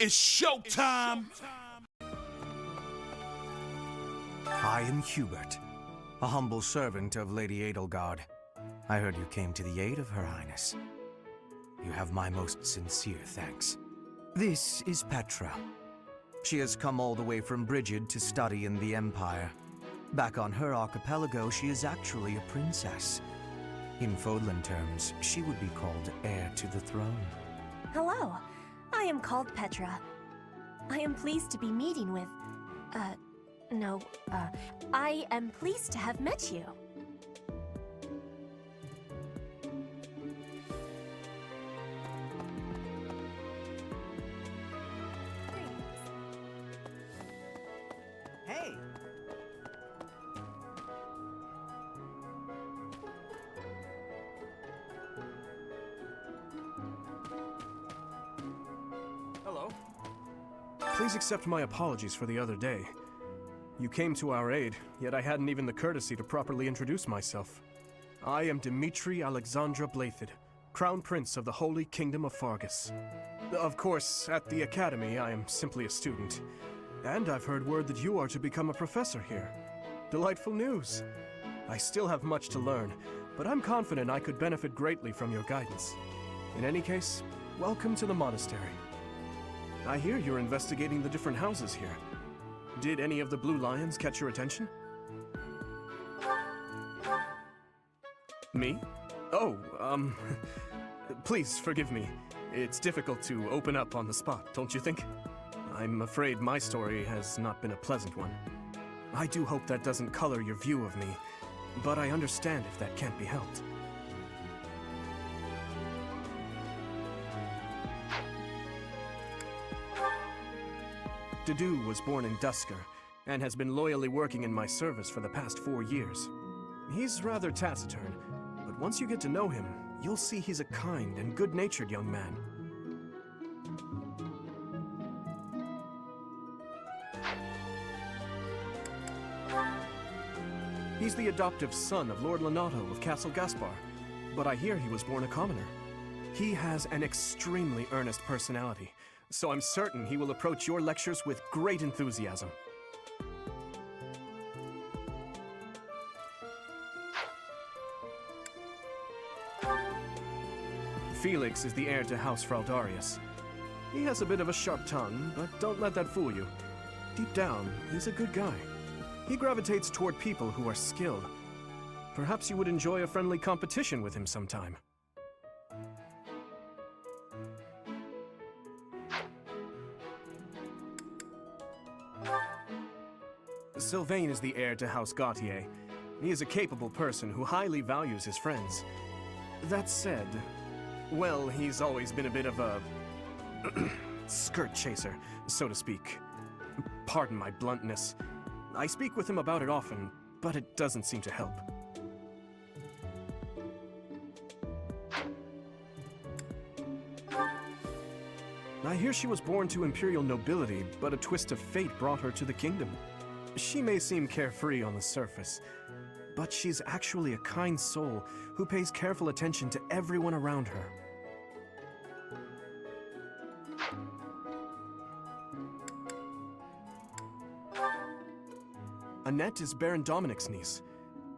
It's showtime! I am Hubert, a humble servant of Lady Edelgard. I heard you came to the aid of Her Highness. You have my most sincere thanks. This is Petra. She has come all the way from Brigid to study in the Empire. Back on her archipelago, she is actually a princess. In Fodlan terms, she would be called heir to the throne. Hello, I am called Petra. I am pleased to be meeting with... I am pleased to have met you. Hey! Hello. Please accept my apologies for the other day. You came to our aid, yet I hadn't even the courtesy to properly introduce myself. I am Dimitri Alexandra Blathid, Crown Prince of the Holy Kingdom of Fargus. Of course, at the Academy, I am simply a student. And I've heard word that you are to become a professor here. Delightful news. I still have much to learn, but I'm confident I could benefit greatly from your guidance. In any case, welcome to the monastery. I hear you're investigating the different houses here. Did any of the Blue Lions catch your attention? Me? Oh, please forgive me. It's difficult to open up on the spot, don't you think? I'm afraid my story has not been a pleasant one. I do hope that doesn't color your view of me, but I understand if that can't be helped. Dedu was born in Dusker, and has been loyally working in my service for the past 4 years. He's rather taciturn, but once you get to know him, you'll see he's a kind and good-natured young man. He's the adoptive son of Lord Lenato of Castle Gaspar, but I hear he was born a commoner. He has an extremely earnest personality, so I'm certain he will approach your lectures with great enthusiasm. Felix is the heir to House Fraldarius. He has a bit of a sharp tongue, but don't let that fool you. Deep down, he's a good guy. He gravitates toward people who are skilled. Perhaps you would enjoy a friendly competition with him sometime. Sylvain is the heir to House Gautier. He is a capable person who highly values his friends. That said, well, he's always been a bit of a skirt chaser, so to speak. Pardon my bluntness. I speak with him about it often, but it doesn't seem to help. I hear she was born to imperial nobility, but a twist of fate brought her to the kingdom. She may seem carefree on the surface, but she's actually a kind soul who pays careful attention to everyone around her. Annette is Baron Dominic's niece.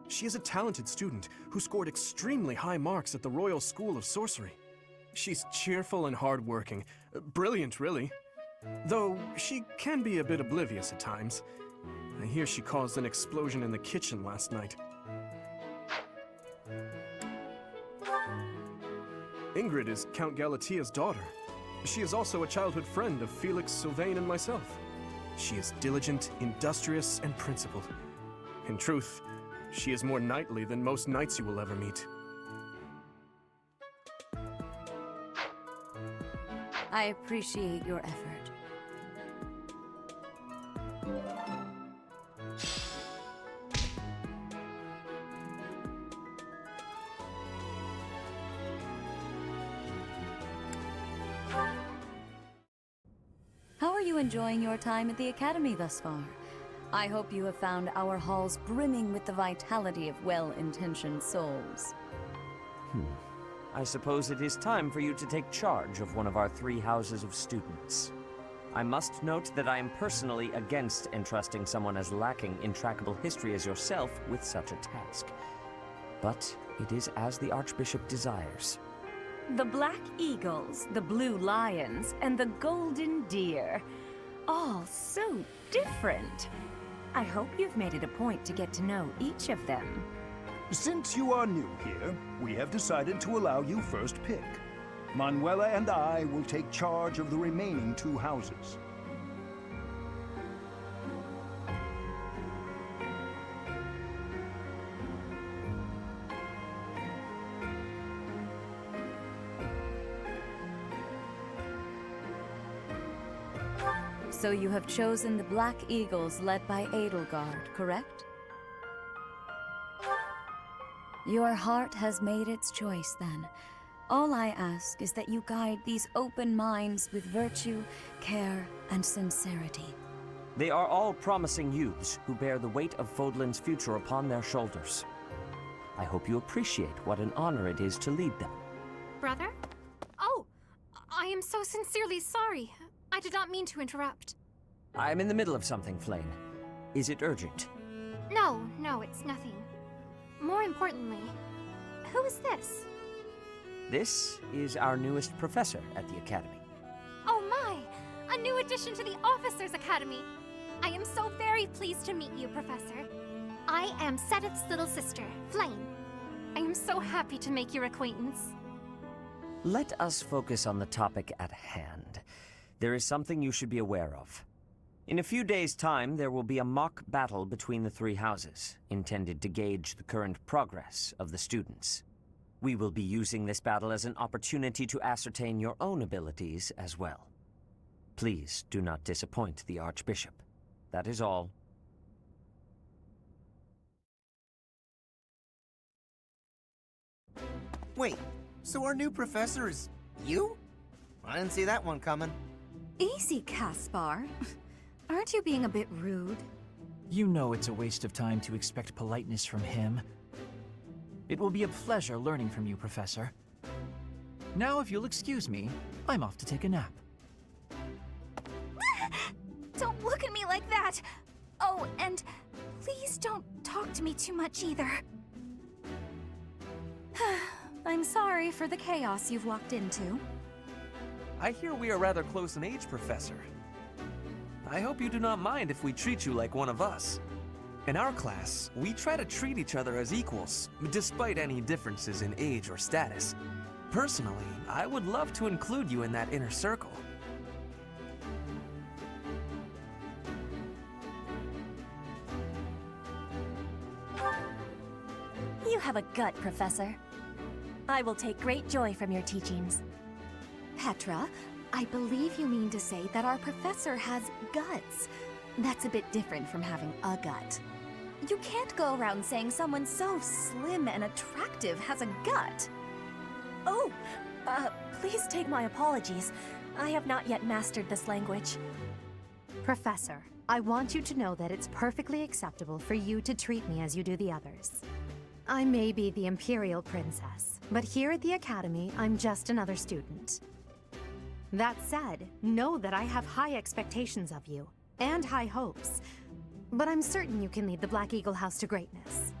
She is a talented student who scored extremely high marks at the Royal School of Sorcery. She's cheerful and hardworking. Brilliant, really. Though she can be a bit oblivious at times. I hear she caused an explosion in the kitchen last night. Ingrid is Count Galatia's daughter. She is also a childhood friend of Felix, Sylvain, and myself. She is diligent, industrious, and principled. In truth, she is more knightly than most knights you will ever meet. I appreciate your effort. How are you enjoying your time at the Academy thus far? I hope you have found our halls brimming with the vitality of well-intentioned souls. I suppose it is time for you to take charge of one of our 3 houses of students. I must note that I am personally against entrusting someone as lacking in trackable history as yourself with such a task. But it is as the Archbishop desires. The black eagles, the blue lions, and the golden deer. All so different. I hope you've made it a point to get to know each of them. Since you are new here, we have decided to allow you first pick. Manuela and I will take charge of the remaining 2 houses. So you have chosen the Black Eagles led by Edelgard, correct? Your heart has made its choice, then. All I ask is that you guide these open minds with virtue, care, and sincerity. They are all promising youths who bear the weight of Fodlan's future upon their shoulders. I hope you appreciate what an honor it is to lead them. Brother? Oh, I am so sincerely sorry. I did not mean to interrupt. I'm in the middle of something, Flame. Is it urgent? No, it's nothing. More importantly, who is this? This is our newest professor at the Academy. Oh my! A new addition to the Officers' Academy! I am so very pleased to meet you, Professor. I am Sedith's little sister, Flame. I am so happy to make your acquaintance. Let us focus on the topic at hand. There is something you should be aware of. In a few days' time, there will be a mock battle between the 3 houses, intended to gauge the current progress of the students. We will be using this battle as an opportunity to ascertain your own abilities as well. Please do not disappoint the Archbishop. That is all. Wait, so our new professor is you? I didn't see that one coming. Easy, Caspar. Aren't you being a bit rude? You know it's a waste of time to expect politeness from him. It will be a pleasure learning from you, Professor. Now, if you'll excuse me, I'm off to take a nap. Don't look at me like that! Oh, and please don't talk to me too much either. I'm sorry for the chaos you've walked into. I hear we are rather close in age, Professor. I hope you do not mind if we treat you like one of us. In our class, we try to treat each other as equals, despite any differences in age or status. Personally, I would love to include you in that inner circle. You have a gut, Professor. I will take great joy from your teachings. Petra, I believe you mean to say that our professor has guts. That's a bit different from having a gut. You can't go around saying someone so slim and attractive has a gut. Oh, please take my apologies. I have not yet mastered this language. Professor, I want you to know that it's perfectly acceptable for you to treat me as you do the others. I may be the Imperial Princess, but here at the Academy, I'm just another student. That said, know that I have high expectations of you, and high hopes. But I'm certain you can lead the Black Eagle House to greatness.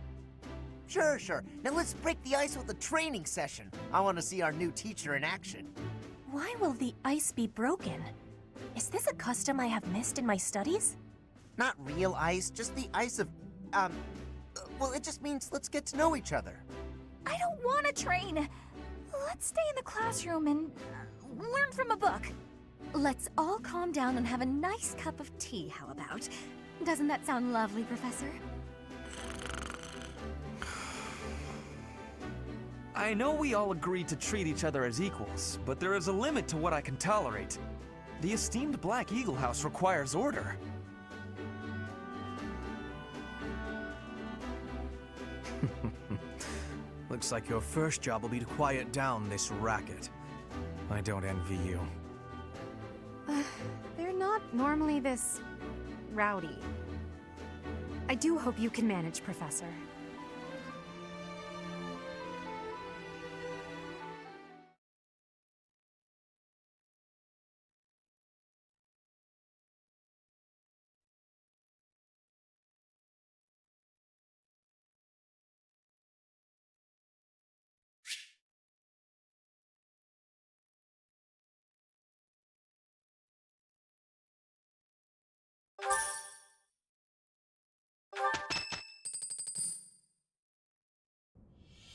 Sure. Now let's break the ice with a training session. I want to see our new teacher in action. Why will the ice be broken? Is this a custom I have missed in my studies? Not real ice, just the ice of, well, it just means let's get to know each other. I don't want to train. Let's stay in the classroom and learn from a book. Let's all calm down and have a nice cup of tea, how about? Doesn't that sound lovely, Professor? I know we all agreed to treat each other as equals, but there is a limit to what I can tolerate. The esteemed Black Eagle House requires order. Looks like your first job will be to quiet down this racket. I don't envy you. They're not normally this rowdy. I do hope you can manage, Professor.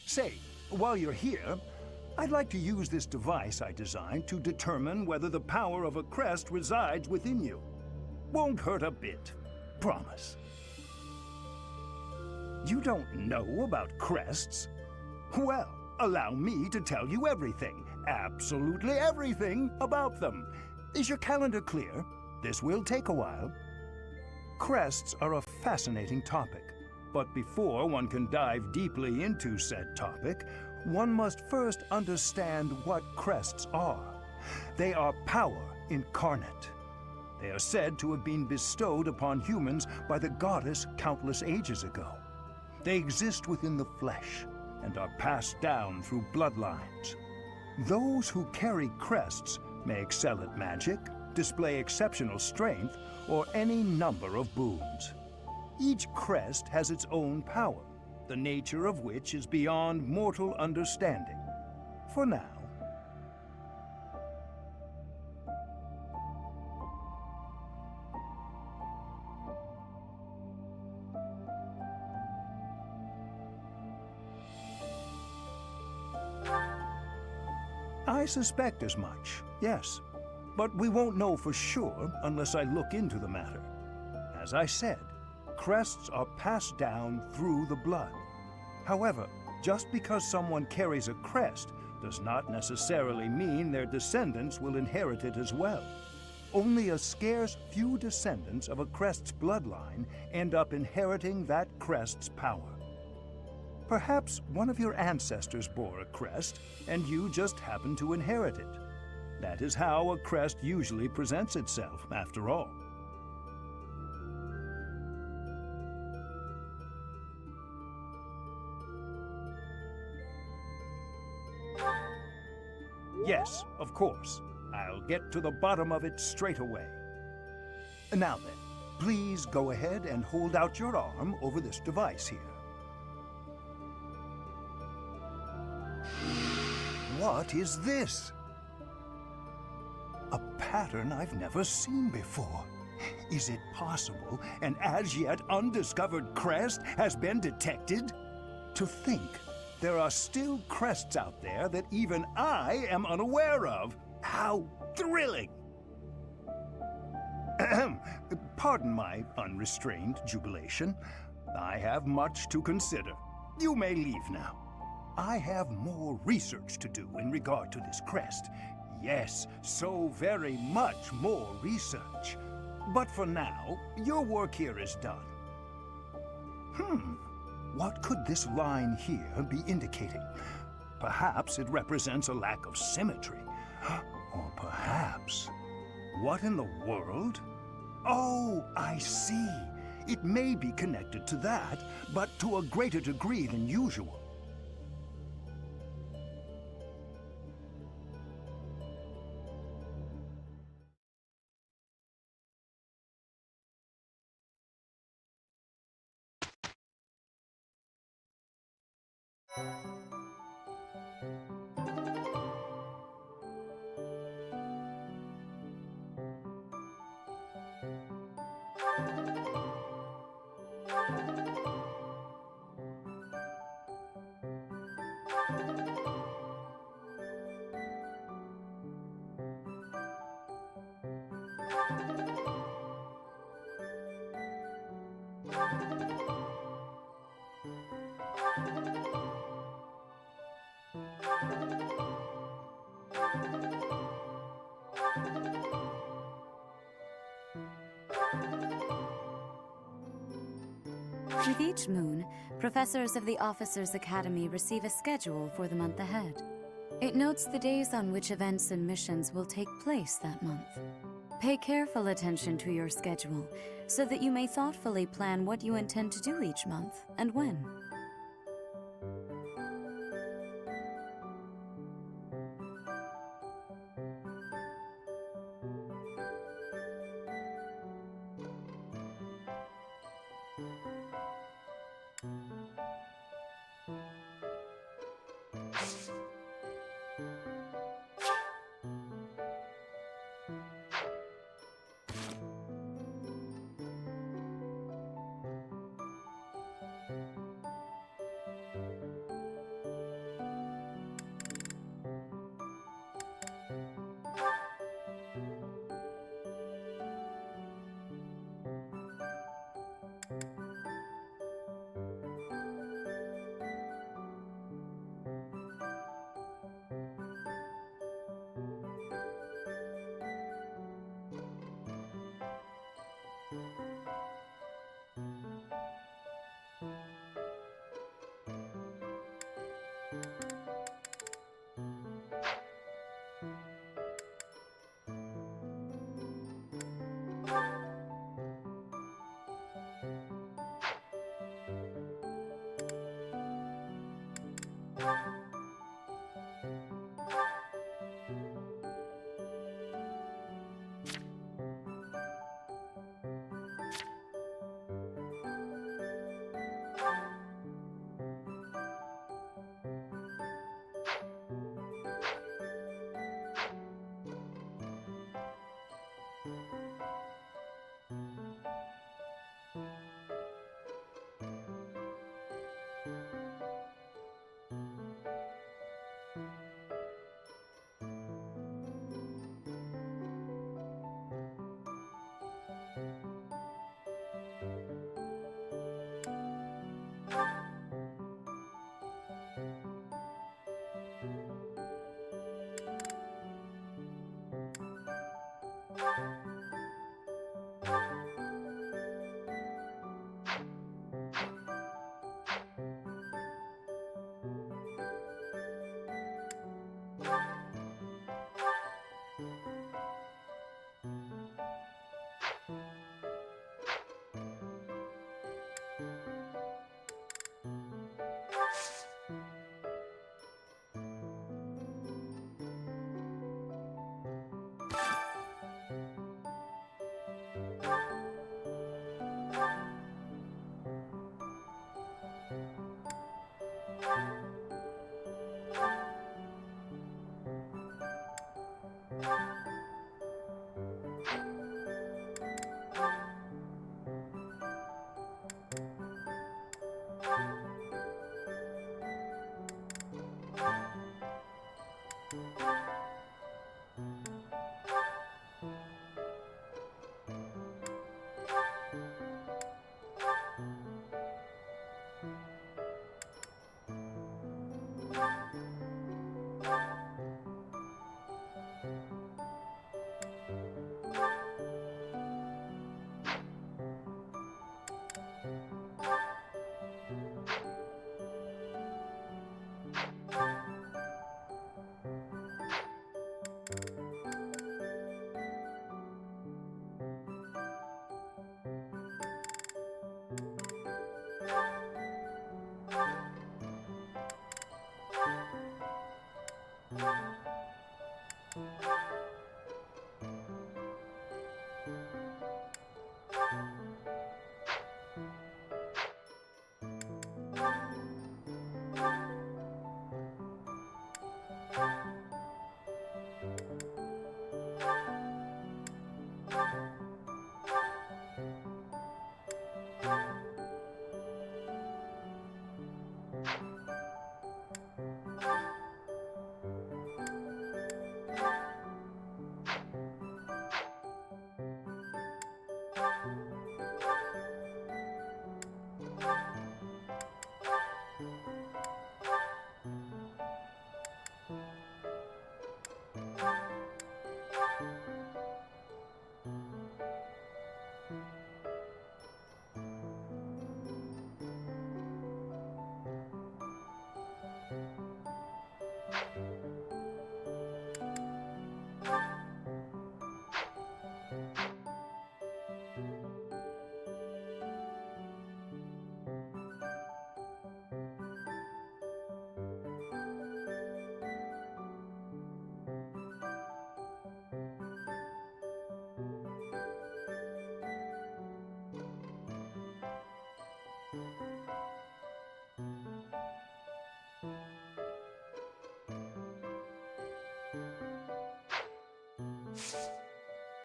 Say, while you're here, I'd like to use this device I designed to determine whether the power of a crest resides within you. Won't hurt a bit. Promise. You don't know about crests? Well, allow me to tell you everything, absolutely everything about them. Is your calendar clear? This will take a while. Crests are a fascinating topic, but before one can dive deeply into said topic, one must first understand what crests are. They are power incarnate. They are said to have been bestowed upon humans by the goddess countless ages ago. They exist within the flesh and are passed down through bloodlines. Those who carry crests may excel at magic, display exceptional strength, or any number of boons. Each crest has its own power, the nature of which is beyond mortal understanding. For now. I suspect as much, yes. But we won't know for sure unless I look into the matter. As I said, crests are passed down through the blood. However, just because someone carries a crest does not necessarily mean their descendants will inherit it as well. Only a scarce few descendants of a crest's bloodline end up inheriting that crest's power. Perhaps one of your ancestors bore a crest, and you just happen to inherit it. That is how a crest usually presents itself, after all. Yes, of course. I'll get to the bottom of it straight away. Now then, please go ahead and hold out your arm over this device here. What is this? A pattern I've never seen before. Is it possible an as yet undiscovered crest has been detected? To think there are still crests out there that even I am unaware of. How thrilling! Pardon my unrestrained jubilation. I have much to consider. You may leave now. I have more research to do in regard to this crest. Yes, so very much more research. But for now, your work here is done. What could this line here be indicating? Perhaps it represents a lack of symmetry. Or perhaps... What in the world? Oh, I see. It may be connected to that, but to a greater degree than usual. With each moon, professors of the Officers' Academy receive a schedule for the month ahead. It notes the days on which events and missions will take place that month. Pay careful attention to your schedule, so that you may thoughtfully plan what you intend to do each month, and when.